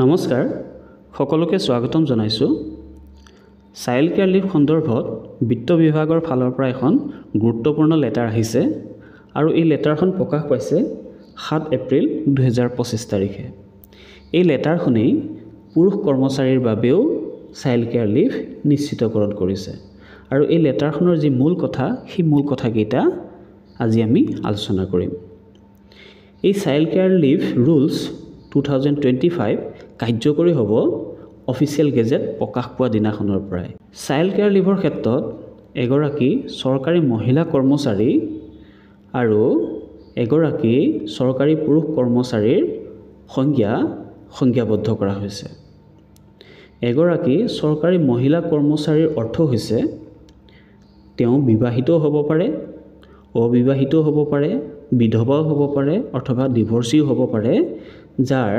নমস্কাৰ সকলোকে স্বাগতম জনাইছোঁ। চাইল্ড কেয়াৰ লিভ সন্দৰ্ভত বিত্ত বিভাগৰ ফালৰ পৰা এখন গুৰুত্বপূৰ্ণ লেটাৰ আহিছে আৰু এই লেটাৰখন প্ৰকাশ পাইছে 7 এপ্ৰিল 2025 তাৰিখে। এই লেটাৰখনেই পুৰুষ কৰ্মচাৰীৰ বাবেও চাইল্ড কেয়াৰ লিভ নিশ্চিতকৰণ কৰিছে আৰু এই লেটাৰখনৰ যি মূল কথা সেই মূল কথাকেইটা আজি আমি আলোচনা কৰিম। এই চাইল্ড কেয়াৰ লিভ ৰুলছ 2025 কাৰ্যকৰী হ'ব অফিচিয়েল গেজেট প্ৰকাশ পোৱা দিনাখনৰ পৰাই। চাইল্ড কেয়াৰ লিভৰ ক্ষেত্ৰত এগৰাকী চৰকাৰী মহিলা কৰ্মচাৰী আৰু এগৰাকী চৰকাৰী পুৰুষ কৰ্মচাৰীৰ সংজ্ঞাবদ্ধ কৰা হৈছে। এগৰাকী চৰকাৰী মহিলা কৰ্মচাৰীৰ অৰ্থ হৈছে তেওঁ বিবাহিতও হ'ব পাৰে, অবিবাহিতও হ'ব পাৰে, বিধৱাও হ'ব পাৰে অথবা ডিভৰ্চিও হ'ব পাৰে, যাৰ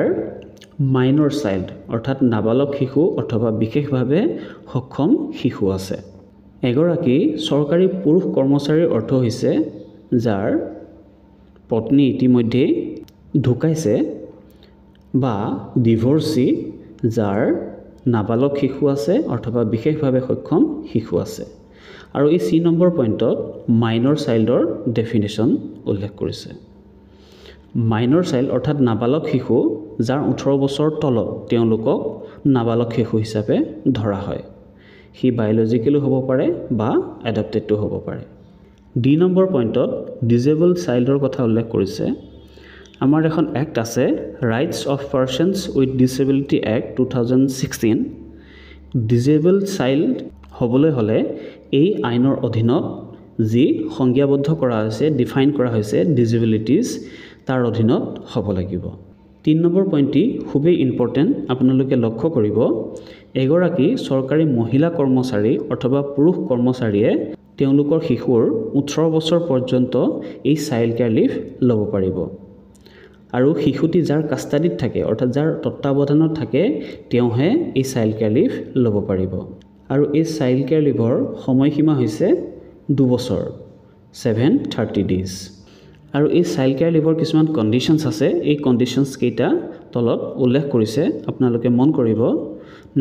মাইনৰ চাইল্ড অৰ্থাৎ নাবালক শিশু অথবা বিশেষভাৱে সক্ষম শিশু আছে। এগৰাকী চৰকাৰী পুৰুষ কৰ্মচাৰীৰ অৰ্থ হৈছে যাৰ পত্নী ইতিমধ্যে ঢুকাইছে বা ডিভৰ্চি, যাৰ নাবালক শিশু আছে অথবা বিশেষভাৱে সক্ষম শিশু আছে। আৰু এই 3 নম্বৰ পইণ্টত মাইনৰ চাইল্ডৰ ডেফিনেশ্যন উল্লেখ কৰিছে। মাইনৰ চাইল্ড অৰ্থাৎ নাবালক শিশু যাৰ 18 বছৰ তলত তেওঁলোকক নাবালক শিশু হিচাপে ধৰা হয়। সি বায়'লজিকেলো হ'ব পাৰে বা এডপ্টেডো হ'ব পাৰে। 2 নম্বৰ পইণ্টত ডিজেবল চাইল্ডৰ কথা উল্লেখ কৰিছে। আমাৰ এখন এক্ট আছে, rights of persons with disability act 2016। Disable child হ'বলৈ হ'লে এই আইনৰ অধীনত যি সংজ্ঞাবদ্ধ কৰা হৈছে, ডিফাইন কৰা হৈছে ডিজেবিলিটিজ, তাৰ অধীনত হ'ব লাগিব। 3 নম্বৰ পইণ্টটি খুবেই ইম্পৰ্টেণ্ট, আপোনালোকে লক্ষ্য কৰিব। এগৰাকী চৰকাৰী মহিলা কৰ্মচাৰী অথবা পুৰুষ কৰ্মচাৰীয়ে তেওঁলোকৰ শিশুৰ 18 বছৰ পৰ্যন্ত এই চাইল্ড কেয়াৰ লিভ ল'ব পাৰিব আৰু শিশুটি যাৰ কাষ্টাডিত থাকে অৰ্থাৎ যাৰ তত্ত্বাৱধানত থাকে তেওঁহে এই চাইল্ড কেয়াৰ লিভ ল'ব পাৰিব। আৰু এই চাইল্ড কেয়াৰ লিভৰ সময়সীমা হৈছে 2 বছৰ, 730 ডেইজ। আৰু এই চাইল্ড কেয়াৰ লিভৰ কিছুমান কণ্ডিশ্যনছ আছে। এই কণ্ডিশ্যনছ কেইটা তলত উল্লেখ কৰিছে, আপোনালোকে মন কৰিব।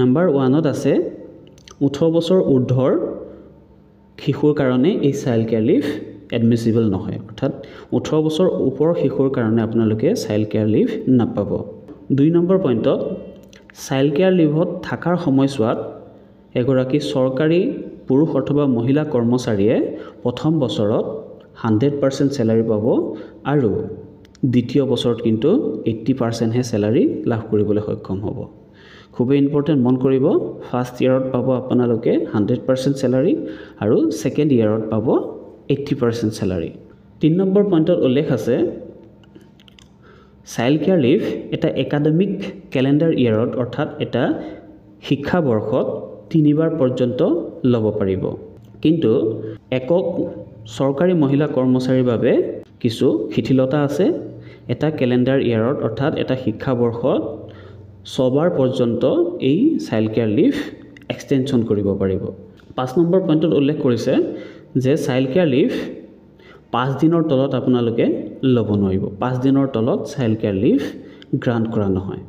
নম্বৰ 1ত আছে 18 বছৰ ঊৰ্ধৰ শিশুৰ কাৰণে এই চাইল্ড কেয়াৰ লিভ এডমিচিবল নহয়, অৰ্থাৎ 18 বছৰ ওপৰৰ শিশুৰ কাৰণে আপোনালোকে চাইল্ড কেয়াৰ লিভ নাপাব। 2 নম্বৰ পইণ্টত চাইল্ড কেয়াৰ লিভত থকাৰ সময়ছোৱাত এগৰাকী চৰকাৰী পুৰুষ অথবা মহিলা কৰ্মচাৰীয়ে প্ৰথম বছৰত 100% চেলাৰী পাব আৰু দ্বিতীয় বছৰত কিন্তু 80%হে চেলাৰী লাভ কৰিবলৈ সক্ষম হ'ব। খুবেই ইম্পৰ্টেণ্ট, মন কৰিব। ফাৰ্ষ্ট ইয়েৰত পাব আপোনালোকে 100% চেলাৰী আৰু ছেকেণ্ড ইয়েৰত পাব 80% চেলাৰী। 3 নম্বৰ পইণ্টত উল্লেখ আছে চাইল্ড কেয়াৰ লিভ এটা একাডেমিক কেলেণ্ডাৰ ইয়েৰত অৰ্থাৎ এটা শিক্ষাবৰ্ষত 3 বাৰ পৰ্যন্ত ল'ব পাৰিব। কিন্তু একক চৰকাৰী মহিলা কৰ্মচাৰীৰ বাবে কিছু শিথিলতা আছে। এটা কেলেণ্ডাৰ ইয়েৰত অৰ্থাৎ এটা শিক্ষাবৰ্ষত 6 বাৰ পৰ্যন্ত এই চাইল্ড কেয়াৰ লিভ এক্সটেনশ্যন কৰিব পাৰিব। 5 নম্বৰ পইণ্টত উল্লেখ কৰিছে যে চাইল্ড কেয়াৰ লিভ 5 দিনৰ তলত আপোনালোকে ল'ব নোৱাৰিব। 5 দিনৰ তলত চাইল্ড কেয়াৰ লিভ গ্ৰাণ্ট কৰা নহয়।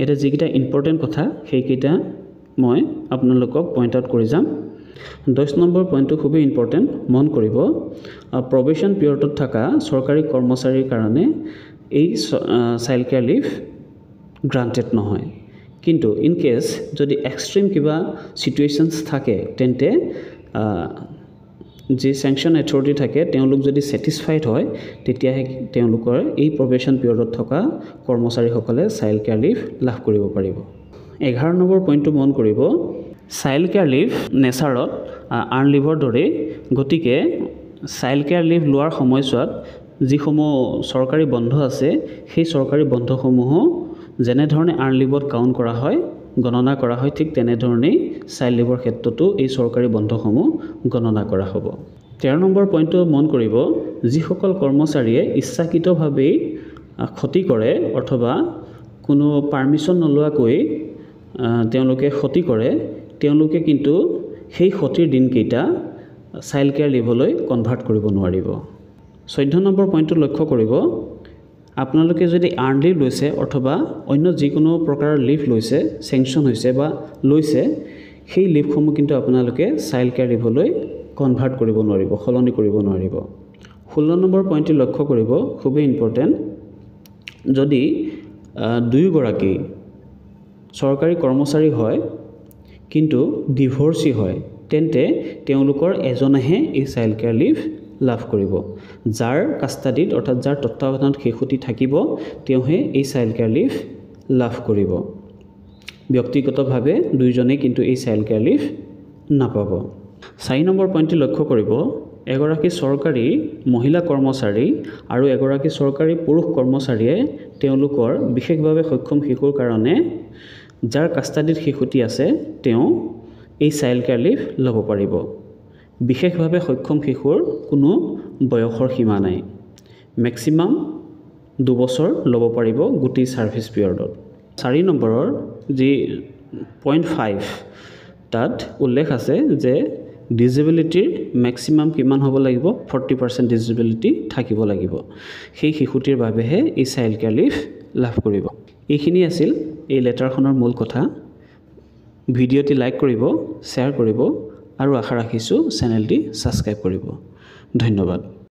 এতিয়া যিকেইটা ইম্পৰ্টেণ্ট কথা সেইকেইটা মই আপোনালোকক পইণ্ট আউট কৰি যাম। 10 নম্বৰ পইণ্টটো খুবেই ইম্পৰ্টেণ্ট, মন কৰিব। প্ৰবেশ্যন পিৰিয়ডত থকা চৰকাৰী কৰ্মচাৰীৰ কাৰণে এই চাইল্ড কেয়াৰ লিভ গ্ৰাণ্টেড নহয়। কিন্তু ইন কেছ যদি এক্সট্ৰিম কিবা ছিটুৱেশ্যনছ থাকে তেন্তে যি চেংচন অথৰিটি থাকে তেওঁলোক যদি ছেটিছফাইড হয় তেতিয়াহে তেওঁলোকৰ এই প্ৰবেশ্যন পিৰিয়ডত থকা কৰ্মচাৰীসকলে চাইল্ড কেয়াৰ লিভ লাভ কৰিব পাৰিব। 11 নম্বৰ পইণ্টটো মন কৰিব। Child care live নেচাৰত earn liver দৰেই, গতিকে চাইল্ড কেয়াৰ লিভ লোৱাৰ সময়ছোৱাত যিসমূহ চৰকাৰী বন্ধ আছে সেই চৰকাৰী বন্ধসমূহো যেনেধৰণে আৰ্ণ লিভত কাউণ্ট কৰা হয়, গণনা কৰা হয়, ঠিক তেনেধৰণেই চাইল্ড লিভৰ ক্ষেত্ৰতো এই চৰকাৰী বন্ধসমূহ গণনা কৰা হ'ব। 13 নম্বৰ পইণ্টটো মন কৰিব। যিসকল কৰ্মচাৰীয়ে ইচ্ছাকৃতভাৱেই ক্ষতি কৰে অথবা কোনো পাৰ্মিশ্যন নোলোৱাকৈ তেওঁলোকে ক্ষতি কৰে, তেওঁলোকে কিন্তু সেই ক্ষতিৰ দিনকেইটা চাইল্ড কেয়াৰ লিভলৈ কনভাৰ্ট কৰিব নোৱাৰিব। 14 নম্বৰ পইণ্টটো লক্ষ্য কৰিব। আপোনালোকে যদি আৰ্ণ লিভ লৈছে অথবা অন্য যিকোনো প্ৰকাৰৰ লিভ লৈছে, চেংচন হৈছে বা লৈছে, সেই লিভসমূহ কিন্তু আপোনালোকে চাইল্ড কেয়াৰ লিভলৈ কনভাৰ্ট কৰিব নোৱাৰিব, সলনি কৰিব নোৱাৰিব। 16 নম্বৰ পইণ্টটো লক্ষ্য কৰিব, খুবেই ইম্পৰ্টেণ্ট। যদি দুয়োগৰাকী চৰকাৰী কৰ্মচাৰী হয় কিন্তু ডিভৰ্চি হয়, তেন্তে তেওঁলোকৰ এজনেহে এই চাইল্ড কেয়াৰ লিভ লাভ কৰিব। যাৰ কাষ্টাডিত অৰ্থাৎ যাৰ তত্ত্বাৱধানত শিশুটি থাকিব তেওঁহে এই চাইল্ড কেয়াৰ লিভ লাভ কৰিব। ব্যক্তিগতভাৱে দুয়োজনে কিন্তু এই চাইল্ড কেয়াৰ লিভ নাপাব। 4 নম্বৰ পইণ্টটো লক্ষ্য কৰিব, এগৰাকী চৰকাৰী মহিলা কৰ্মচাৰী আৰু এগৰাকী চৰকাৰী পুৰুষ কৰ্মচাৰীয়ে তেওঁলোকৰ বিশেষভাৱে সক্ষম শিশুৰ কাৰণে যাৰ কাষ্টাডিত শিশুটি আছে তেওঁ এই চাইল্ড কেয়াৰ লিভ ল'ব পাৰিব। বিশেষভাৱে সক্ষম শিশুৰ কোনো বয়সৰ সীমা নাই, মেক্সিমাম 2 বছৰ ল'ব পাৰিব গোটেই ছাৰ্ভিচ পিৰিয়ডত। 4 নম্বৰৰ যি পইণ্ট 5 তাত উল্লেখ আছে যে ডিজেবিলিটিৰ মেক্সিমাম কিমান হ'ব লাগিব, 40% ডিজেবিলিটি থাকিব লাগিব, সেই শিশুটিৰ বাবেহে এই চাইল্ড কেয়াৰ লিভ লাভ কৰিব। এইখিনি আছিল এই লেটাৰখনৰ মূল কথা। ভিডিঅ'টি লাইক কৰিব, শ্বেয়াৰ কৰিব আৰু আশা ৰাখিছোঁ চেনেলটি ছাবস্ক্ৰাইব কৰিব। ধন্যবাদ।